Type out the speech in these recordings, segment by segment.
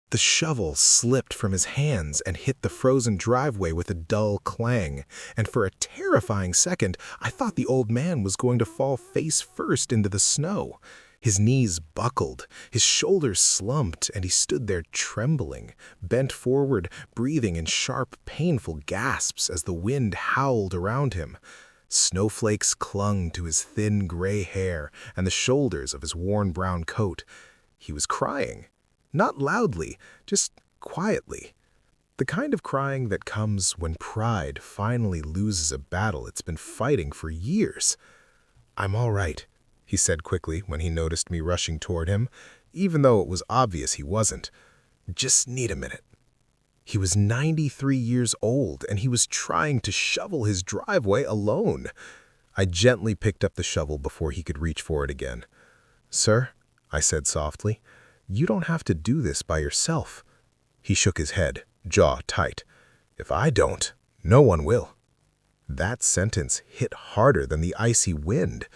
The shovel slipped from his hands and hit the frozen driveway with a dull clang, and for a terrifying second, I thought the old man was going to fall face first into the snow. His knees buckled, his shoulders slumped, and he stood there trembling, bent forward, breathing in sharp, painful gasps as the wind howled around him. Snowflakes clung to his thin gray hair and the shoulders of his worn brown coat. He was crying. Not loudly, just quietly. The kind of crying that comes when pride finally loses a battle it's been fighting for years. "I'm all right," he said quickly when he noticed me rushing toward him, even though it was obvious he wasn't. "Just need a minute." He was 93 years old, and he was trying to shovel his driveway alone. I gently picked up the shovel before he could reach for it again. "Sir," I said softly, "you don't have to do this by yourself." He shook his head, jaw tight. "If I don't, no one will." That sentence hit harder than the icy wind.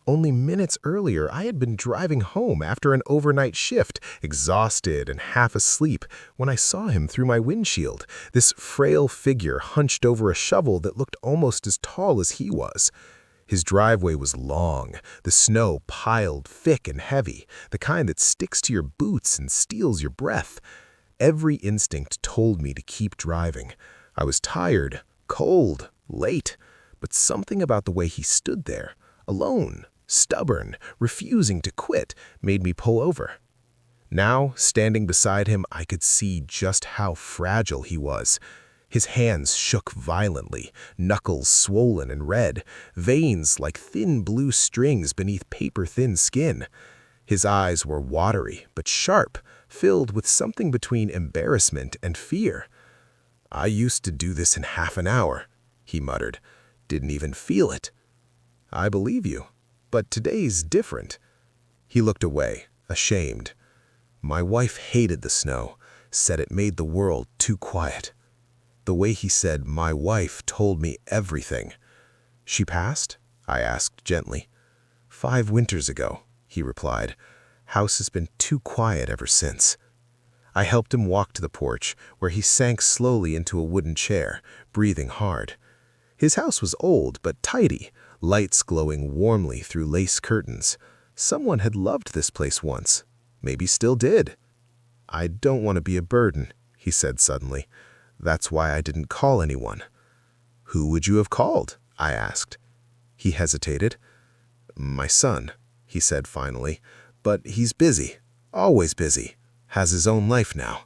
Only minutes earlier, I had been driving home after an overnight shift, exhausted and half asleep, when I saw him through my windshield, this frail figure hunched over a shovel that looked almost as tall as he was. His driveway was long, the snow piled thick and heavy, the kind that sticks to your boots and steals your breath. Every instinct told me to keep driving. I was tired, cold, late, but something about the way he stood there, alone, stubborn, refusing to quit, made me pull over. Now, standing beside him, I could see just how fragile he was. His hands shook violently, knuckles swollen and red, veins like thin blue strings beneath paper-thin skin. His eyes were watery but sharp, filled with something between embarrassment and fear. "I used to do this in half an hour," he muttered. "Didn't even feel it." "I believe you, but today's different." He looked away, ashamed. "My wife hated the snow, said it made the world too quiet." The way he said "my wife" told me everything. "She passed?" I asked gently. "5 winters ago," he replied. "House has been too quiet ever since." I helped him walk to the porch, where he sank slowly into a wooden chair, breathing hard. His house was old but tidy, lights glowing warmly through lace curtains. Someone had loved this place once, maybe still did. "I don't want to be a burden," he said suddenly. "That's why I didn't call anyone." "Who would you have called?" I asked. He hesitated. "My son," he said finally, "but he's busy, always busy, has his own life now."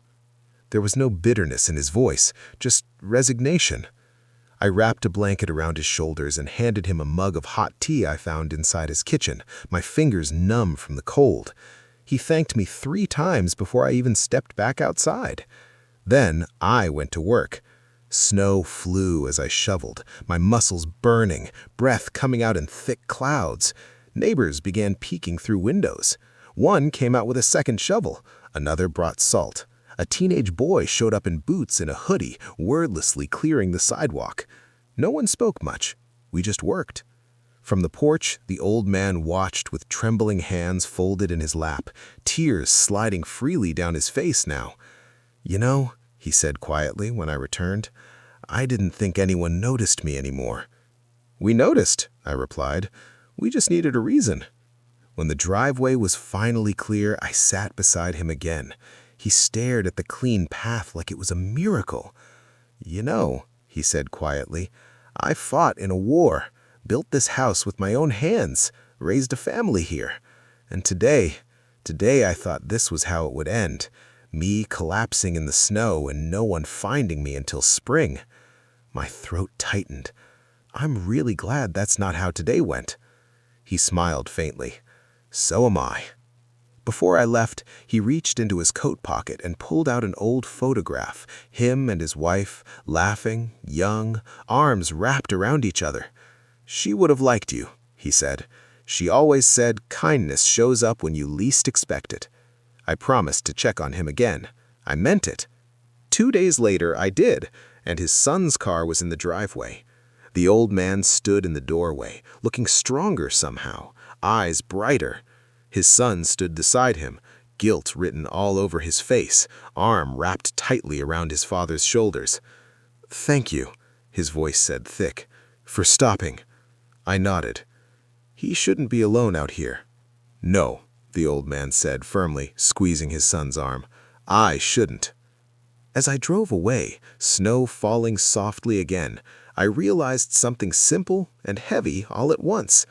There was no bitterness in his voice, just resignation. I wrapped a blanket around his shoulders and handed him a mug of hot tea I found inside his kitchen, my fingers numb from the cold. He thanked me 3 times before I even stepped back outside. Then I went to work. Snow flew as I shoveled, my muscles burning, breath coming out in thick clouds. Neighbors began peeking through windows. One came out with a second shovel. Another brought salt. A teenage boy showed up in boots and a hoodie, wordlessly clearing the sidewalk. No one spoke much. We just worked. From the porch, the old man watched with trembling hands folded in his lap, tears sliding freely down his face now. "You know," he said quietly when I returned, "I didn't think anyone noticed me anymore." "We noticed," I replied. "We just needed a reason." When the driveway was finally clear, I sat beside him again. He stared at the clean path like it was a miracle. "You know," he said quietly, "I fought in a war, built this house with my own hands, raised a family here. And today I thought this was how it would end. Me collapsing in the snow and no one finding me until spring." My throat tightened. "I'm really glad that's not how today went." He smiled faintly. "So am I." Before I left, he reached into his coat pocket and pulled out an old photograph, him and his wife, laughing, young, arms wrapped around each other. "She would have liked you," he said. "She always said kindness shows up when you least expect it." I promised to check on him again. I meant it. 2 days later, I did, and his son's car was in the driveway. The old man stood in the doorway, looking stronger somehow, eyes brighter. His son stood beside him, guilt written all over his face, arm wrapped tightly around his father's shoulders. "Thank you," his voice said thick, "for stopping." I nodded. "He shouldn't be alone out here." "No," the old man said firmly, squeezing his son's arm. "I shouldn't." As I drove away, snow falling softly again, I realized something simple and heavy all at once.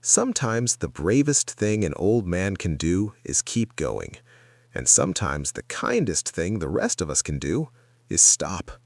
Sometimes the bravest thing an old man can do is keep going. And sometimes the kindest thing the rest of us can do is stop.